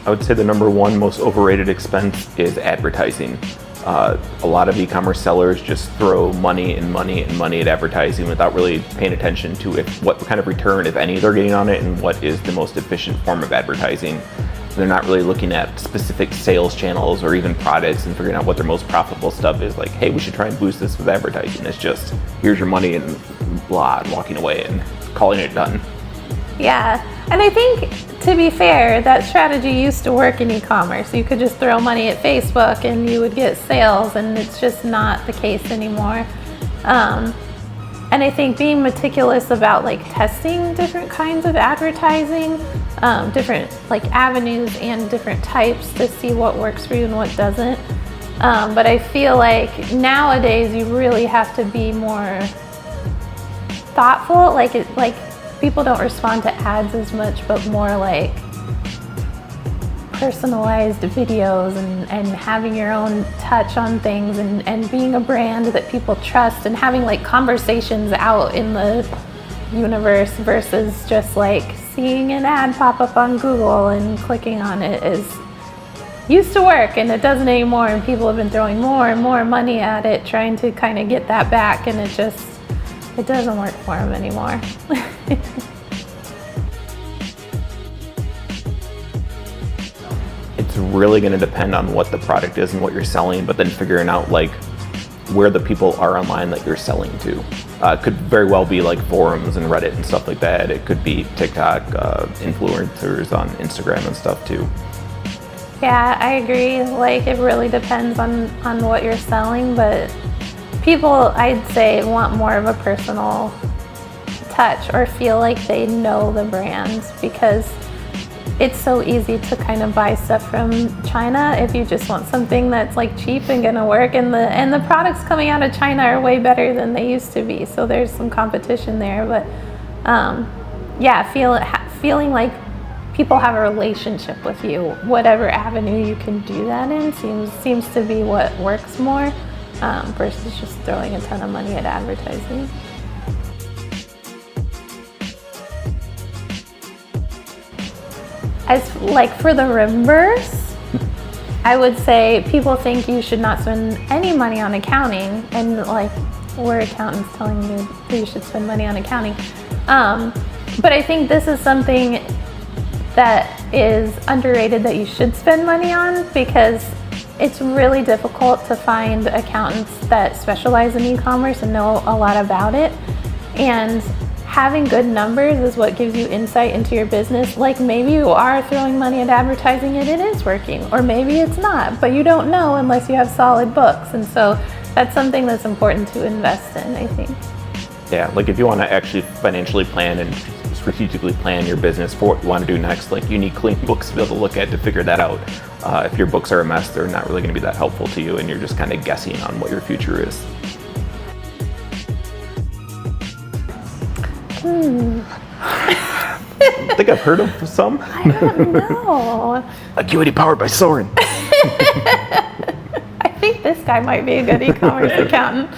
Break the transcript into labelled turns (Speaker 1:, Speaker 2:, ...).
Speaker 1: I would say the number one most overrated expense is advertising. A lot of e-commerce sellers just throw money and money and money at advertising without really paying attention to what kind of return, if any, they're getting on it and what is the most efficient form of advertising. They're not really looking at specific sales channels or even products and figuring out what their most profitable stuff is. Like, hey, we should try and boost this with advertising. It's just, here's your money and blah, and walking away and calling it done.
Speaker 2: Yeah, and I think, to be fair, that strategy used to work in e-commerce. You could just throw money at Facebook and you would get sales, and it's just not the case anymore. And I think being meticulous about like testing different kinds of advertising, different like avenues and different types to see what works for you and what doesn't. But I feel like nowadays you really have to be more thoughtful. Like people don't respond to ads as much, but more like personalized videos and having your own touch on things and being a brand that people trust and having like conversations out in the universe versus just like seeing an ad pop up on Google and clicking on it used to work, and it doesn't anymore, and people have been throwing more and more money at it trying to kind of get that back, and it doesn't work for them anymore.
Speaker 1: It's really going to depend on what the product is and what you're selling, but then figuring out like where the people are online that you're selling to. It could very well be like forums and Reddit and stuff like that. It could be TikTok, influencers on Instagram and stuff too.
Speaker 2: Yeah, I agree. Like it really depends on what you're selling, but people, I'd say, want more of a personal touch or feel like they know the brands, because it's so easy to kind of buy stuff from China if you just want something that's like cheap and gonna work, and the products coming out of China are way better than they used to be, so there's some competition there. But yeah, feeling like people have a relationship with you, whatever avenue you can do that in seems to be what works more, versus just throwing a ton of money at advertising. As like for the reverse, I would say people think you should not spend any money on accounting, and like we're accountants telling you that you should spend money on accounting. But I think this is something that is underrated that you should spend money on, because it's really difficult to find accountants that specialize in e-commerce and know a lot about it. And having good numbers is what gives you insight into your business. Like maybe you are throwing money at advertising and it is working, or maybe it's not, but you don't know unless you have solid books. And so that's something that's important to invest in, I think.
Speaker 1: Yeah, like if you want to actually financially plan and strategically plan your business for what you want to do next, like you need clean books to be able to look at to figure that out. If your books are a mess, they're not really going to be that helpful to you, and you're just kind of guessing on what your future is. I think I've heard of some.
Speaker 2: I don't know.
Speaker 1: Acuity powered by Soren.
Speaker 2: I think this guy might be a good e-commerce accountant.